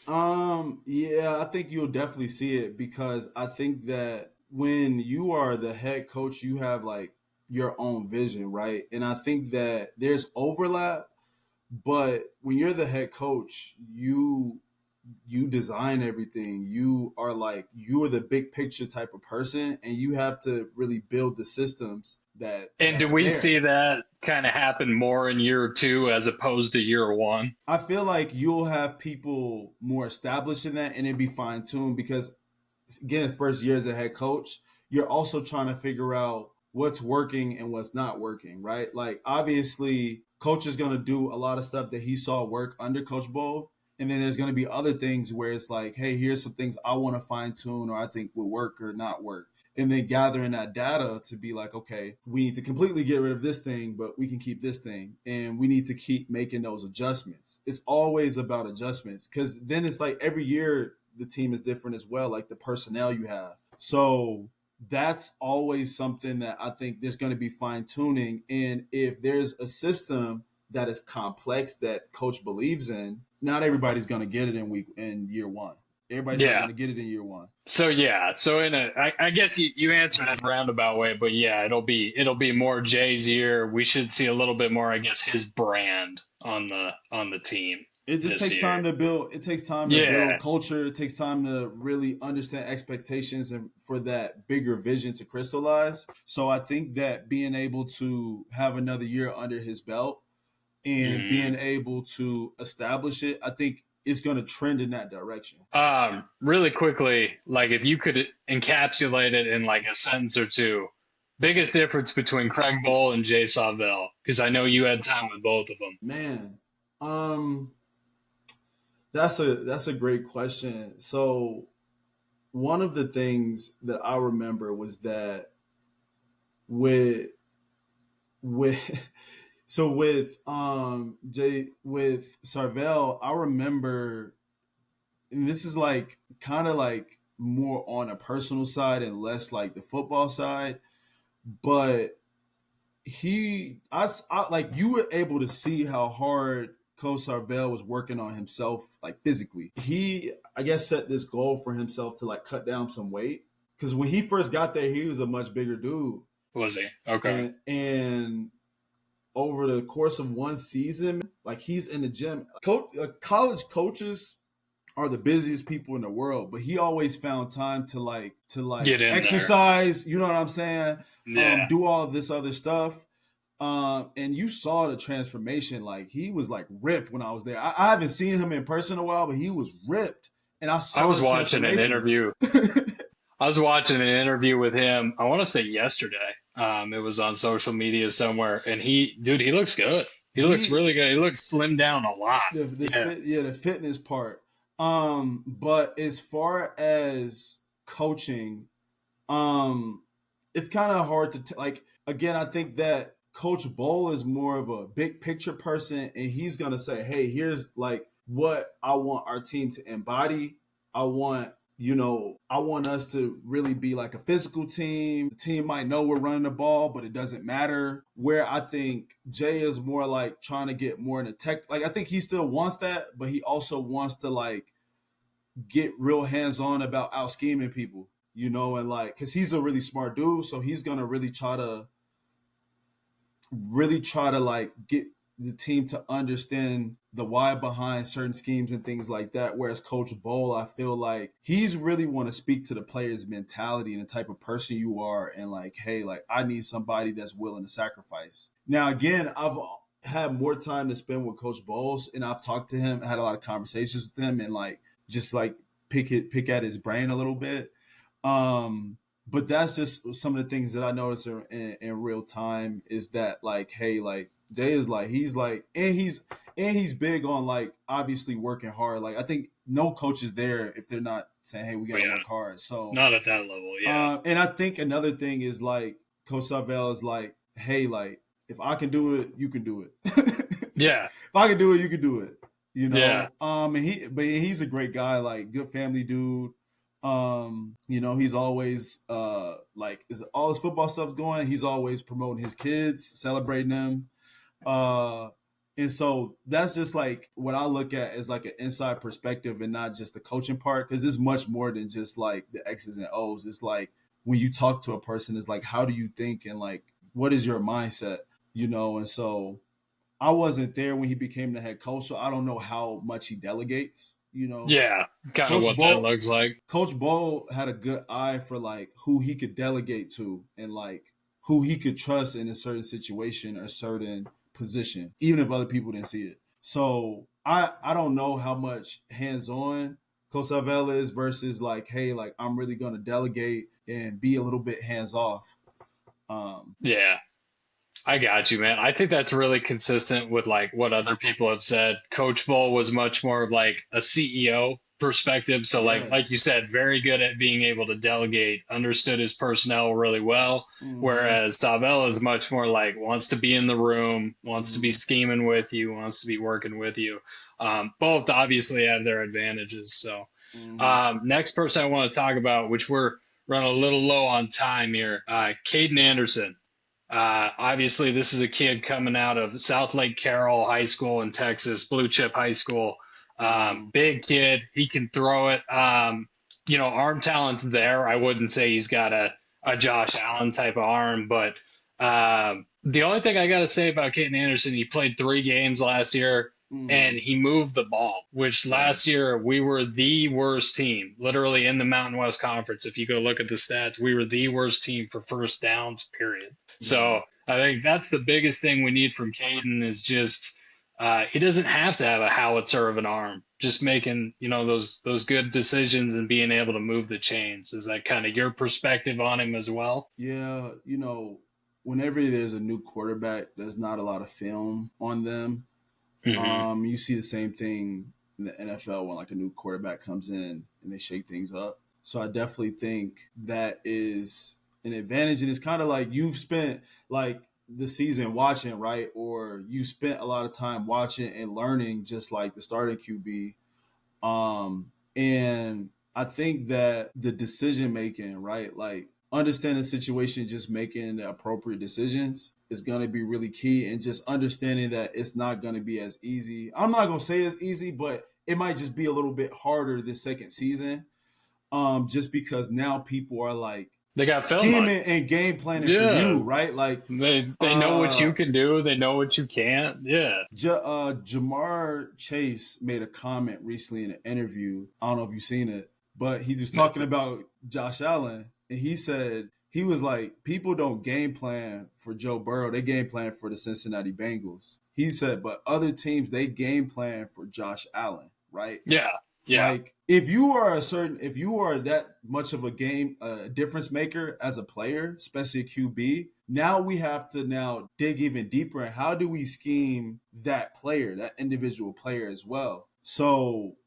S2: Yeah, I think you'll definitely see it, because I think that when you are the head coach, you have like your own vision, right? And I think that there's overlap, but when you're the head coach, you design everything. You are the big picture type of person, and you have to really build the systems
S1: And
S2: that
S1: do
S2: are
S1: we
S2: there.
S1: see that kind of happen more in year 2 as opposed to year 1?
S2: I feel like you'll have people more established in that, and it'd be fine tuned, because again, first year as a head coach, you're also trying to figure out what's working and what's not working, right? Like obviously, coach is going to do a lot of stuff that he saw work under Coach Bowl, and then there's going to be other things where it's like, hey, here's some things I want to fine tune, or I think will work or not work. And then gathering that data to be like, okay, we need to completely get rid of this thing, but we can keep this thing. And we need to keep making those adjustments. It's always about adjustments, because then it's like every year the team is different as well, like the personnel you have. So that's always something that I think there's going to be fine tuning. And if there's a system that is complex that coach believes in, not everybody's going to get it in year one. Everybody's not
S1: Yeah.
S2: going to get it in year one.
S1: So yeah, so I guess you answered it in a roundabout way, but yeah, it'll be more Jay's year. We should see a little bit more, I guess, his brand on the team
S2: It just
S1: this
S2: takes
S1: year.
S2: time to build. It takes time to build
S1: Yeah,
S2: culture. It takes time to really understand expectations and for that bigger vision to crystallize. So I think that being able to have another year under his belt and
S1: hmm
S2: being able to establish it, I think it's going to trend in that direction.
S1: Really quickly, like if you could encapsulate it in like a sentence or two, biggest difference between Craig Bowl and Jay Savell, because I know you had time with both of them.
S2: Man, um, that's a great question. So one of the things that I remember was that with with with Sarvel, I remember, and this is like kind of like more on a personal side and less like the football side, but I like you were able to see how hard Coach Sarvel was working on himself, like physically. He, I guess, set this goal for himself to like cut down some weight, because when he first got there, he was a much bigger dude,
S1: Was he? Okay.
S2: and over the course of one season, like he's in the gym. College coaches are the busiest people in the world, but he always found time to
S1: Get in there.
S2: exercise. You know what I'm saying?
S1: Yeah.
S2: Do all of this other stuff. And you saw the transformation. Like he was like ripped when I was there. I haven't seen him in person in a while, but he was ripped. and I
S1: I
S2: saw
S1: was
S2: the
S1: watching an
S2: transformation.
S1: interview. I was watching an interview with him. I want to say yesterday. It was on social media somewhere, and he looks good. He looks
S2: he
S1: really good. He looks slimmed down a lot. Yeah,
S2: the fitness part. But as far as coaching, um, it's kind of hard to like. Again, I think that Coach Bowl is more of a big picture person, and he's gonna say, "Hey, here's like what I want our team to embody. I want." I want us to really be like a physical team. The team might know we're running the ball, but it doesn't matter. Where I think Jay is more like trying to get more into tech. Like I think he still wants that, but he also wants to like get real hands on about out scheming people, and like, cause he's a really smart dude. So he's going to really try to like get the team to understand the why behind certain schemes and things like that. Whereas Coach Bowl, I feel like he's really want to speak to the players' mentality and the type of person you are. And like, hey, like I need somebody that's willing to sacrifice. Now, again, I've had more time to spend with Coach Bowles, and I've talked to him, had a lot of conversations with him, and like just like pick at his brain a little bit. But that's just some of the things that I notice in real time is that like, hey, like Jay is like he's like, and he's big on like obviously working hard. Like I think no coach is there if they're not saying, hey, we got to
S1: yeah.
S2: work hard. So
S1: Not at that level. Yeah,
S2: and I think another thing is like Coach Savell is like, hey, like if I can do it, you can do it.
S1: yeah,
S2: If I can do it, you can do it.
S1: yeah,
S2: But he's a great guy, like good family dude. He's always like is all his football stuff going. He's always promoting his kids, celebrating them. Uh, and so that's just like what I look at as like an inside perspective and not just the coaching part, because it's much more than just like the X's and O's. It's like when you talk to a person, it's like how do you think and like what is your mindset, And so I wasn't there when he became the head coach, so I don't know how much he delegates.
S1: yeah. Kind of
S2: Coach
S1: what that
S2: Bull,
S1: looks like.
S2: Coach Bull had a good eye for like who he could delegate to and like who he could trust in a certain situation or certain position, even if other people didn't see it. So I don't know how much hands on Coach Savella is versus like, hey, like I'm really gonna delegate and be a little bit hands off.
S1: Yeah. I got you, man. I think that's really consistent with like what other people have said. Coach Bull was much more of like a CEO perspective. So like
S2: Yes.
S1: you said, very good at being able to delegate, understood his personnel really well.
S2: Mm-hmm.
S1: Whereas Savell is much more like wants to be in the room, wants to be
S2: Mm-hmm.
S1: scheming with you, wants to be working with you. Both obviously have their advantages. So
S2: Mm-hmm.
S1: next person I want to talk about, which we're running a little low on time here, Caden Anderson. Obviously, this is a kid coming out of South Lake Carroll High School in Texas, blue chip high school.
S2: Mm-hmm.
S1: Big kid, he can throw it. Arm talent's there. I wouldn't say he's got a Josh Allen type of arm, but the only thing I got to say about Caden Anderson, he played 3 games last year
S2: Mm-hmm.
S1: and he moved the ball, which
S2: Yeah.
S1: last year we were the worst team, literally in the Mountain West Conference. If you go look at the stats, we were the worst team for first downs, period.
S2: Yeah.
S1: So I think that's the biggest thing we need from Caden is just he doesn't have to have a howitzer of an arm. Just making those good decisions and being able to move the chains. Is that kind of your perspective on him as well?
S2: Yeah. Whenever there's a new quarterback, there's not a lot of film on them.
S1: Hmm.
S2: You see the same thing in the NFL when like a new quarterback comes in and they shake things up. So I definitely think that is an advantage. And it's kind of like you've spent like the season watching, right? Or you spent a lot of time watching and learning just like the starting QB. And I think that the decision making, right? Like understanding the situation, just making the appropriate decisions is going to be really key. And just understanding that it's not going to be as easy. I'm not going to say it's easy, but it might just be a little bit harder this second season. Just because now people are like
S1: They got film on
S2: scheming and game planning for
S1: you.
S2: you, right? Like,
S1: Yeah, they know what you
S2: uh,
S1: can do. They know what you can't. Yeah.
S2: Jamar Chase made a comment recently in an interview. I don't know if you've seen it, but he was talking about Josh Allen, and he said he was like, people don't game plan for Joe Burrow; they game plan for the Cincinnati Bengals. He said, but other teams they game plan for Josh Allen, right?
S1: Yeah. Yeah.
S2: Like if you are that much of a game difference maker as a player, especially a QB, now we have to now dig even deeper in how do we scheme that player, that individual player as well. So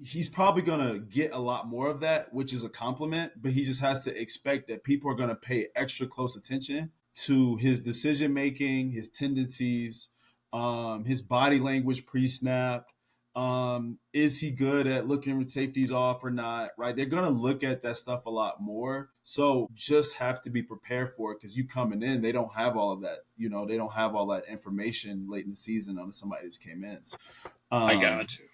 S2: he's probably gonna get a lot more of that, which is a compliment, but he just has to expect that people are gonna pay extra close attention to his decision making, his tendencies, his body language pre-snap. Is he good at looking safeties off or not? Right, they're gonna look at that stuff a lot more. So just have to be prepared for it because you coming in, they don't have all of that. They don't have all that information late in the season on somebody that came in.
S1: I got you.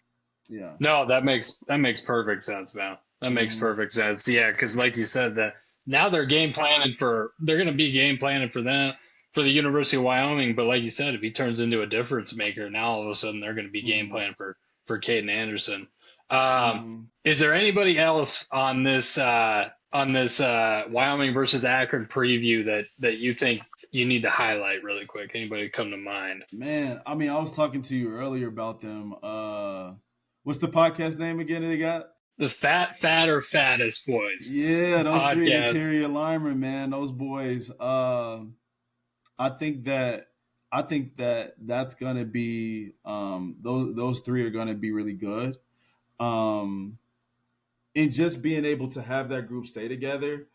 S2: Yeah.
S1: No, that makes perfect sense, man. That makes perfect sense. Yeah, because like you said, that now they're going to be game planning for the University of Wyoming. But like you said, if he turns into a difference maker, now all of a sudden they're going to be game planning for Caden Anderson. Is there anybody else on this Wyoming versus Akron preview that you think you need to highlight really quick? Anybody come to mind?
S2: Man, I mean, I was talking to you earlier about them. What's the podcast name again they got?
S1: The Fatter Fattest Boys.
S2: Yeah, those podcast. 3 interior linemen, man. Those boys. I think that that's gonna be those 3 are gonna be really good. And just being able to have that group stay together,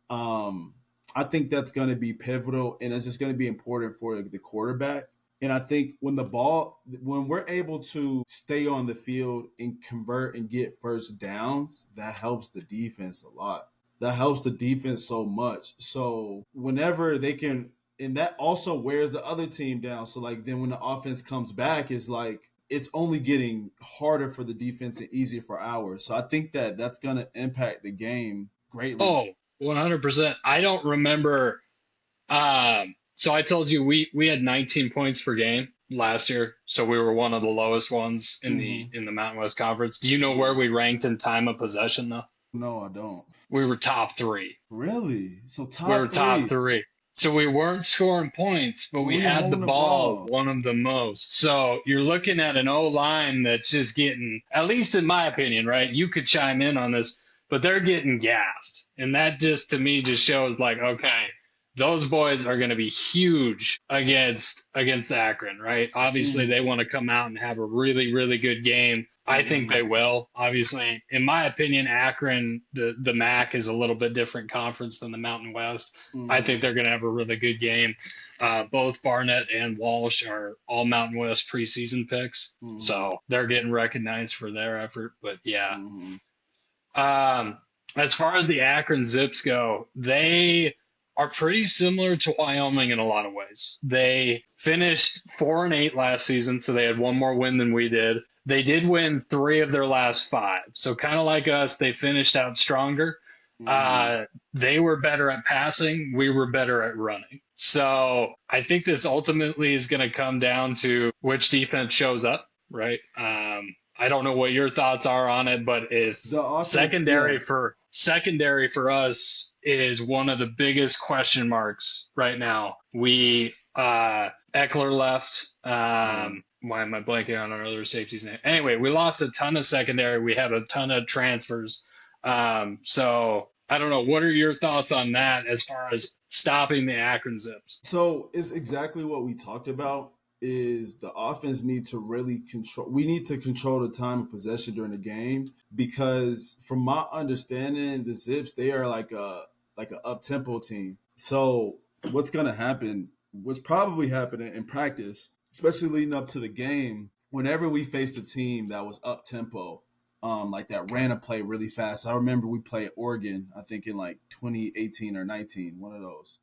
S2: I think that's gonna be pivotal, and it's just gonna be important for the quarterback. And I think when we're able to stay on the field and convert and get first downs, that helps the defense a lot. That helps the defense so much. So whenever they can, and that also wears the other team down. So like then when the offense comes back, it's like it's only getting harder for the defense and easier for ours. So I think that that's going to impact the game greatly.
S1: Oh, 100%. I don't remember. So I told you we had 19 points per game last year, so we were one of the lowest ones in the Mountain West Conference. Do you know where we ranked in time of possession though?
S2: No, I don't.
S1: We were top 3.
S2: Really? So
S1: we were top 3. So we weren't scoring points, but we had the ball one of the most. So you're looking at an O-line that's just getting, at least in my opinion, right? You could chime in on this, but they're getting gassed. And that just, to me, just shows like, okay, those boys are going to be huge against Akron, right? Obviously, they want to come out and have a really, really good game. I think they will. Obviously, in my opinion, Akron, the MAC is a little bit different conference than the Mountain West. I think they're going to have a really good game. Both Barnett and Walsh are all Mountain West preseason picks, so they're getting recognized for their effort. But yeah, as far as the Akron Zips go, they are pretty similar to Wyoming in a lot of ways. They finished 4-8 last season, so they had one more win than we did. They did win 3 of their last 5. So kind of like us, they finished out stronger. They were better at passing. We were better at running. So I think this ultimately is going to come down to which defense shows up, right? I don't know what your thoughts are on it, but it's secondary for us is one of the biggest question marks right now. Eckler left. Why am I blanking on our other safety's name? Anyway, we lost a ton of secondary. We have a ton of transfers. So I don't know. What are your thoughts on that as far as stopping the Akron Zips?
S2: So it's exactly what we talked about. Is the offense need to really control. We need to control the time of possession during the game because, from my understanding, the Zips, they are like an up-tempo team. So what's going to happen, what's probably happening in practice, especially leading up to the game, whenever we faced a team that was up-tempo, like that ran a play really fast. I remember we played Oregon, I think in like 2018 or 19, one of those.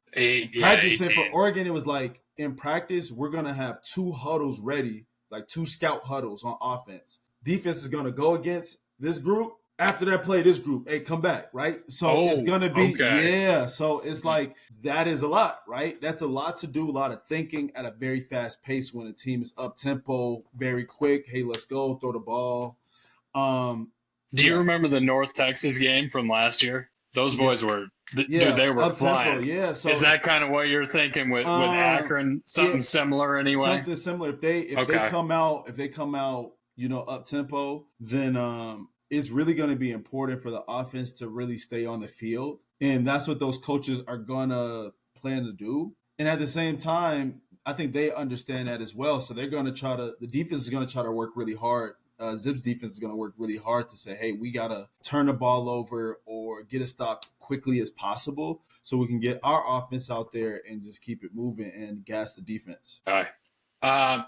S2: Practicing for Oregon, it was like, in practice, we're going to have 2 huddles ready, like 2 scout huddles on offense. Defense is going to go against this group. After that play, this group, hey, come back, right? So it's going to be, so it's like, that is a lot, right? That's a lot to do, a lot of thinking at a very fast pace when a team is up-tempo, very quick. Hey, let's go, throw the ball.
S1: Do you remember the North Texas game from last year? Those boys were, dude, they were flying.
S2: Yeah. So
S1: is that kind of what you're thinking with Akron? Something similar anyway?
S2: Something similar. If they come out up tempo, then it's really going to be important for the offense to really stay on the field. And that's what those coaches are going to plan to do. And at the same time, I think they understand that as well. So they're going to the defense is going to try to work really hard. Zips defense is going to work really hard to say, hey, we got to turn the ball over or get a stop quickly as possible so we can get our offense out there and just keep it moving and gas the defense.
S1: All right.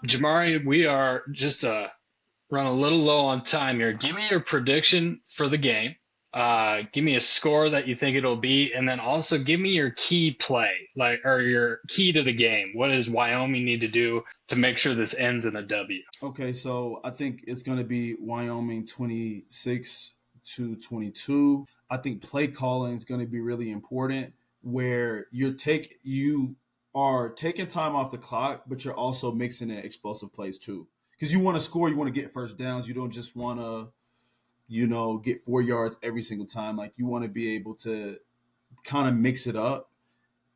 S1: Jamari, we are just run a little low on time here. Give me your prediction for the game. Give me a score that you think it'll be, and then also give me your key play, or your key to the game. What does Wyoming need to do to make sure this ends in a W?
S2: Okay, so I think it's going to be Wyoming 26-22. I think play calling is going to be really important, where you are taking time off the clock, but you're also mixing in explosive plays too. Because you want to score, you want to get first downs. You don't just want to get 4 yards every single time. Like, you want to be able to kind of mix it up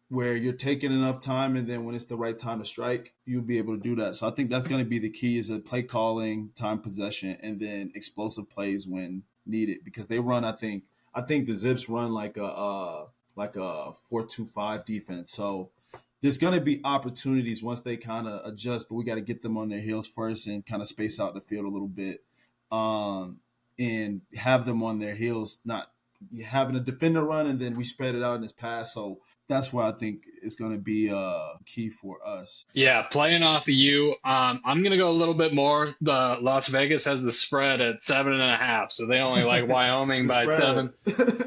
S2: where you're taking enough time, and then when it's the right time to strike, you'll be able to do that. So I think that's going to be the key, is a play calling, time possession, and then explosive plays when needed. Because they run, I think the Zips run like a 4-2-5 defense. So there's going to be opportunities once they kind of adjust, but we got to get them on their heels first and kind of space out the field a little bit. And have them on their heels, not having a defender run, and then we spread it out in his pass. So that's why I think it's going to be key for us.
S1: Yeah, playing off of you, I'm going to go a little bit more. The Las Vegas has the spread at 7.5, so they only like Wyoming by 7.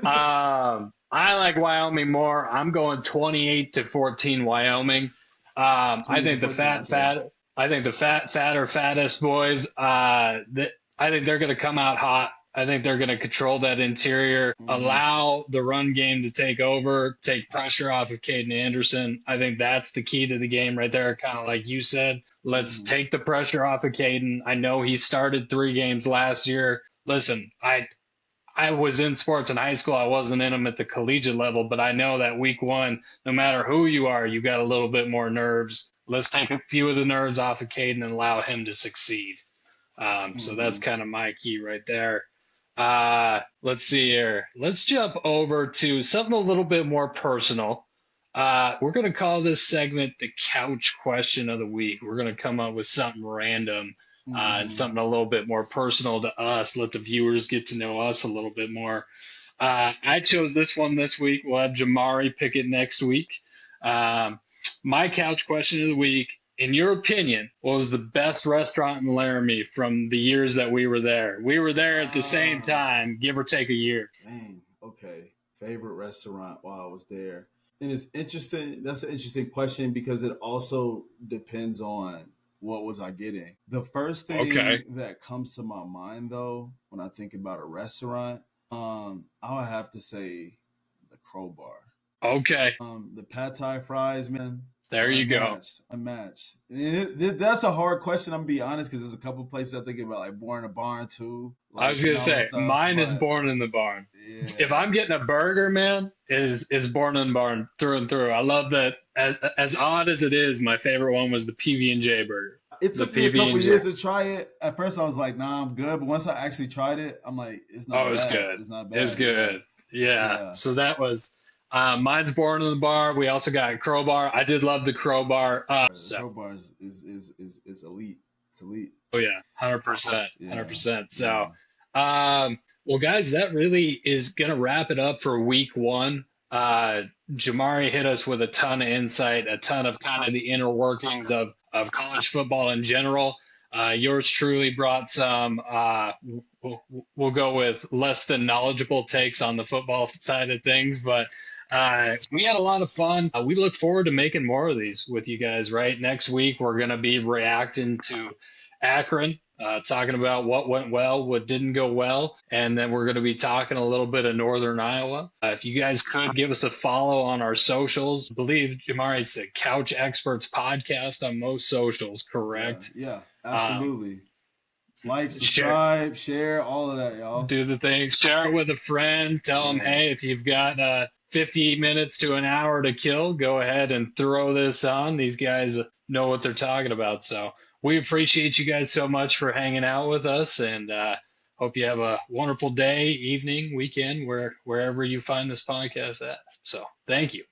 S1: I like Wyoming more. I'm going 28-14 Wyoming. I think the fattest boys. I think they're going to come out hot. I think they're going to control that interior, allow the run game to take over, take pressure off of Caden Anderson. I think that's the key to the game right there. Kind of like you said, let's take the pressure off of Caden. I know he started 3 games last year. Listen, I was in sports in high school. I wasn't in them at the collegiate level, but I know that week 1, no matter who you are, you got a little bit more nerves. Let's take a few of the nerves off of Caden and allow him to succeed. So that's kind of my key right there. Let's see here. Let's jump over to something a little bit more personal. We're going to call this segment the couch question of the week. We're going to come up with something random and something a little bit more personal to us. Let the viewers get to know us a little bit more. I chose this one this week. We'll have Jamari pick it next week. My couch question of the week. In your opinion, what was the best restaurant in Laramie from the years that we were there? We were there at the same time, give or take a year.
S2: Dang, okay. Favorite restaurant while I was there. And it's interesting. That's an interesting question because it also depends on what was I getting. The first thing that comes to my mind, though, when I think about a restaurant, I would have to say the Crowbar.
S1: Okay.
S2: The pad thai fries, man.
S1: There you go.
S2: Unmatched. That's a hard question. I'm going to be honest because there's a couple places I think about, like Born in a Barn too. Like,
S1: I was going to say, mine is Born in the Barn. Yeah. If I'm getting a burger, man, is Born in the Barn through and through. I love that. As odd as it is, my favorite one was the PB&J burger.
S2: It took me a couple years to try it. At first, I was like, nah, I'm good. But once I actually tried it, I'm like, it's not bad.
S1: Oh, it's good.
S2: It's not bad.
S1: It's good. Yeah. So that was... mine's Born in the Bar. We also got Crowbar. I did love the Crowbar.
S2: Crowbar is elite. It's elite.
S1: Oh yeah, 100%, 100%. So, well, guys, that really is gonna wrap it up for week 1. Jamari hit us with a ton of insight, a ton of kind of the inner workings of college football in general. Yours truly brought some, we'll go with less than knowledgeable takes on the football side of things, but we had a lot of fun. We look forward to making more of these with you guys, right? Next week, we're going to be reacting to Akron, talking about what went well, what didn't go well, and then we're going to be talking a little bit of Northern Iowa. If you guys could give us a follow on our socials, I believe, Jamari, it's the Couch Experts Podcast on most socials, correct?
S2: Yeah, absolutely. Like, subscribe, share, all of that, y'all.
S1: Do the things. Share it with a friend. Tell them, hey, if you've got 50 minutes to an hour to kill, go ahead and throw this on. These guys know what they're talking about. So We appreciate you guys so much for hanging out with us, and hope you have a wonderful day, evening, weekend, wherever you find this podcast at. So thank you.